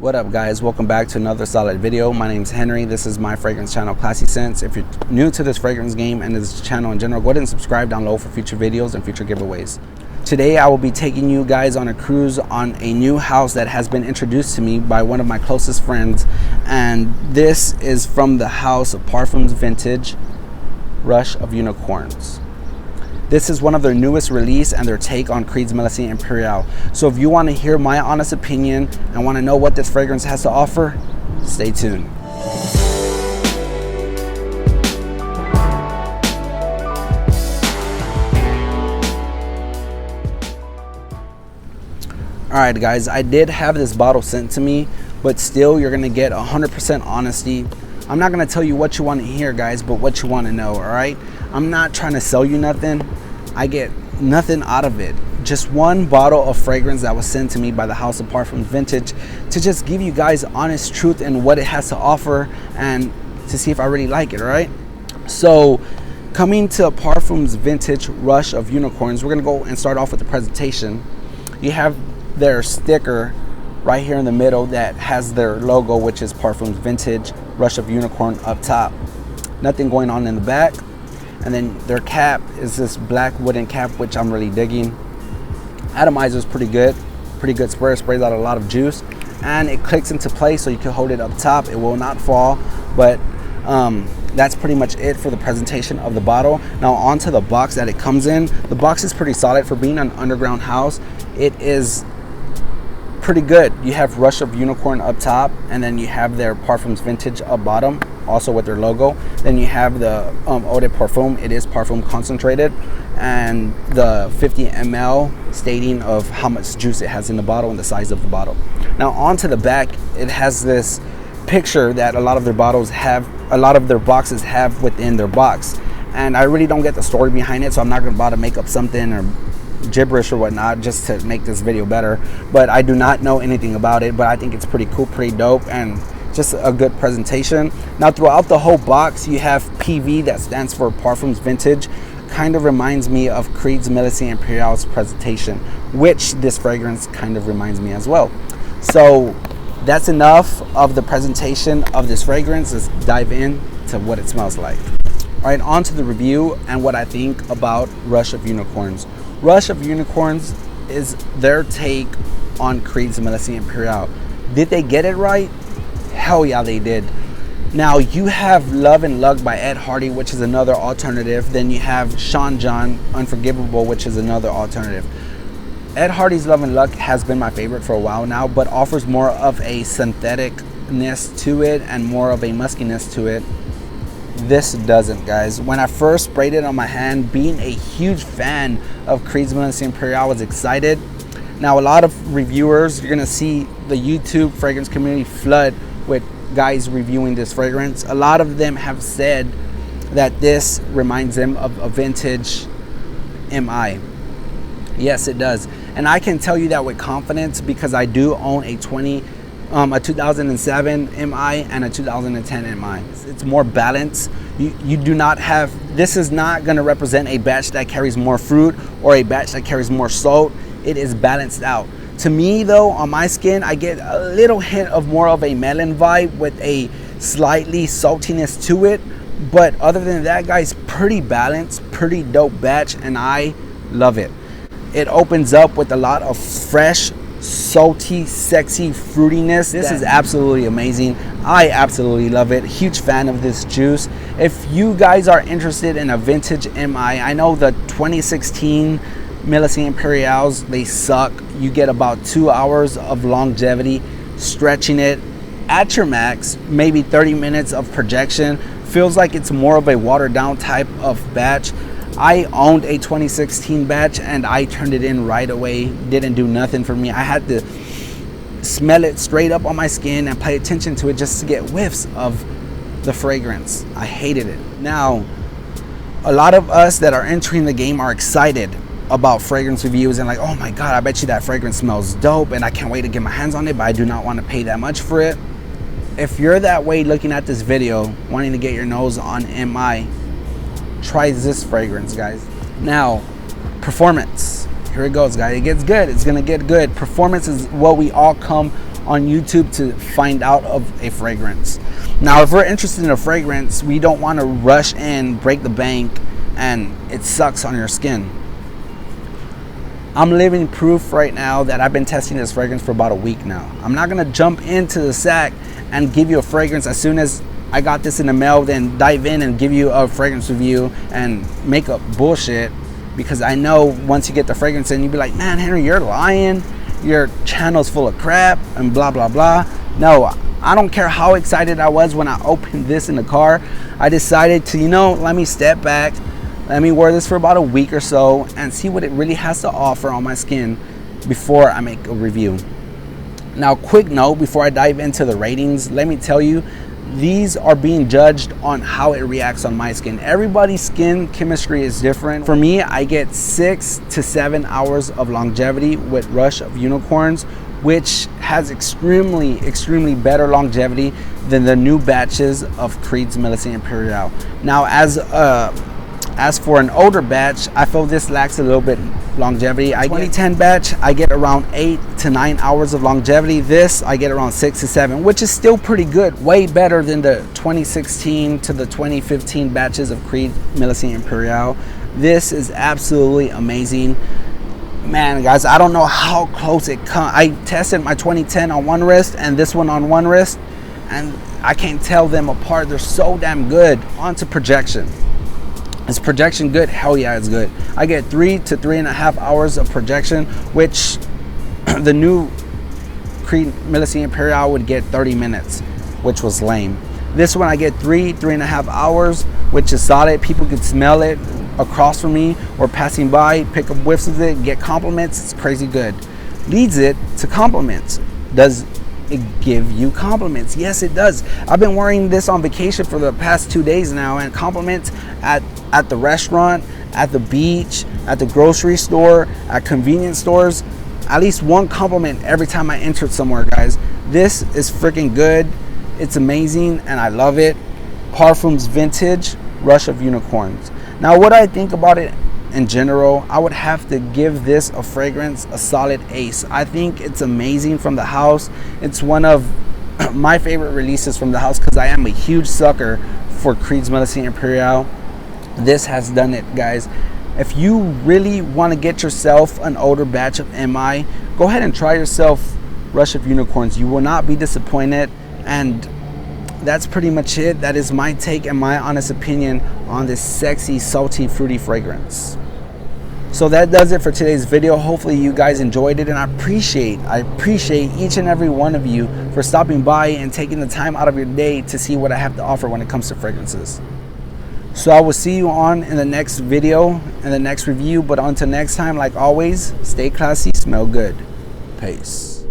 What up guys, welcome back to another solid video. My name is Henry. This is my fragrance channel, Classy Scents. If you're new to this fragrance game and this channel in general, go ahead and subscribe down below for future videos and future giveaways. Today I will be taking you guys on a cruise on a new house that has been introduced to me by one of my closest friends, and this is from the house of Parfums Vintage, Rush of Unicorns. This is one of their newest release and their take on Creed's Melissa Imperial. So if you want to hear my honest opinion and want to know what this fragrance has to offer, stay tuned. Alright guys, I did have this bottle sent to me, but still you're going to get 100% honesty. I'm not going to tell you what you want to hear guys, but what you want to know, alright? I'm not trying to sell you nothing. I get nothing out of it. Just one bottle of fragrance that was sent to me by the house of Parfums Vintage to just give you guys honest truth and what it has to offer and to see if I really like it, alright? So coming to Parfums Vintage Rush of Unicorns, we're going to go and start off with the presentation. You have their sticker right here in the middle that has their logo, which is Parfums Vintage Rush of Unicorn up top. Nothing going on in the back. And then their cap is this black wooden cap, which I'm really digging. Atomizer is pretty good spray. It sprays out a lot of juice and it clicks into place so you can hold it up top. It will not fall, but that's pretty much it for the presentation of the bottle. Now onto the box that it comes in. The box is pretty solid for being an underground house. It is pretty good. You have Rush of Unicorn up top, and then you have their Parfums Vintage up bottom, also with their logo. Then you have the Eau de Parfum. It is parfum concentrated, and the 50 ml stating of how much juice it has in the bottle and the size of the bottle. Now onto the back, it has this picture that a lot of their bottles have, a lot of their boxes have within their box, and I really don't get the story behind it, so I'm not going to bother to make up something or gibberish or whatnot just to make this video better. But I do not know anything about it, but I think it's pretty cool, pretty dope, and just a good presentation. Now throughout the whole box you have PV, that stands for Parfums Vintage. Kind of reminds me of Creed's Melissa Imperial's presentation, which this fragrance kind of reminds me as well. So that's enough of the presentation of this fragrance. Let's dive into what it smells like. All right, on to the review and what I think about Rush of Unicorns. Rush of Unicorns is their take on Creed's Melissa Imperial. Did they get it right? Hell yeah, they did. Now you have Love and Luck by Ed Hardy, which is another alternative. Then you have Sean John Unforgivable, which is another alternative. Ed Hardy's Love and Luck has been my favorite for a while now, but offers more of a syntheticness to it and more of a muskiness to it. This doesn't, guys. When I first sprayed it on my hand, being a huge fan of Creed's Melissa Imperial, I was excited. Now a lot of reviewers, you're gonna see the YouTube fragrance community flood with guys reviewing this fragrance. A lot of them have said that this reminds them of a vintage MI. Yes, it does. And I can tell you that with confidence because I do own a 2007 MI and a 2010 MI. It's more balanced. You do not have, this is not going to represent a batch that carries more fruit or a batch that carries more salt. It is balanced out. To me though, on my skin, I get a little hint of more of a melon vibe with a slightly saltiness to it. But other than that, guys, pretty balanced, pretty dope batch, and I love it. It opens up with a lot of fresh, salty, sexy fruitiness. This is absolutely amazing. I absolutely love it. Huge fan of this juice. If you guys are interested in a vintage MI, I know the 2016 Melissa Imperials, they suck. You get about 2 hours of longevity, stretching it at your max, maybe 30 minutes of projection. Feels like it's more of a watered down type of batch. I owned a 2016 batch and I turned it in right away. Didn't do nothing for me. I had to smell it straight up on my skin and pay attention to it just to get whiffs of the fragrance. I hated it. Now, a lot of us that are entering the game are excited about fragrance reviews and like, oh my god, I bet you that fragrance smells dope and I can't wait to get my hands on it, but I do not want to pay that much for it. If you're that way looking at this video, wanting to get your nose on MI, try this fragrance, guys. Now, performance. Here it goes, guys. It gets good. It's gonna get good. Performance is what we all come on YouTube to find out of a fragrance. Now, if we're interested in a fragrance, we don't want to rush in, break the bank, and it sucks on your skin. I'm living proof right now that I've been testing this fragrance for about a week now. I'm not gonna jump into the sack and give you a fragrance as soon as I got this in the mail, then dive in and give you a fragrance review and make up bullshit, because I know once you get the fragrance in, you'll be like, man, Henry, you're lying. Your channel's full of crap and blah, blah, blah. No, I don't care how excited I was when I opened this in the car. I decided to, let me step back. Let me wear this for about a week or so and see what it really has to offer on my skin before I make a review. Now, quick note before I dive into the ratings, let me tell you, these are being judged on how it reacts on my skin. Everybody's skin chemistry is different. For me, I get 6 to 7 hours of longevity with Rush of Unicorns, which has extremely better longevity than the new batches of Creed's Melissa Imperial. Now, as for an older batch, I feel this lacks a little bit longevity. 2010 batch, I get around 8 to 9 hours of longevity. This, I get around 6 to 7, which is still pretty good. Way better than the 2016 to the 2015 batches of Creed Melissa Imperial. This is absolutely amazing. Man, guys, I don't know how close it comes. I tested my 2010 on one wrist and this one on one wrist, and I can't tell them apart. They're so damn good. On to projection. Is projection good? Hell yeah, it's good. I get 3 to 3.5 hours of projection, which the new Creed Melissa Imperial would get 30 minutes, which was lame. This one I get 3.5 hours, which is solid. People could smell it across from me or passing by, pick up whiffs of it, get compliments. It's crazy good. Leads it to compliments. Does it give you compliments? Yes, it does. I've been wearing this on vacation for the past 2 days now, and compliments at the restaurant, at the beach, at the grocery store, at convenience stores. At least one compliment every time I enter somewhere, guys. This is freaking good. It's amazing and I love it. Parfums Vintage, Rush of Unicorns. Now, what I think about it in general, I would have to give this a fragrance a solid ace. I think it's amazing from the house. It's one of my favorite releases from the house because I am a huge sucker for Creed's Melissa Imperial. This has done it, guys. If you really want to get yourself an older batch of MI, go ahead and try yourself Rush of Unicorns. You will not be disappointed. And that's pretty much it. That is my take and my honest opinion on this sexy, salty, fruity fragrance. So that does it for today's video. Hopefully you guys enjoyed it, and I appreciate each and every one of you for stopping by and taking the time out of your day to see what I have to offer when it comes to fragrances. So I will see you in the next video, in the next review. But until next time, like always, stay classy, smell good. Peace.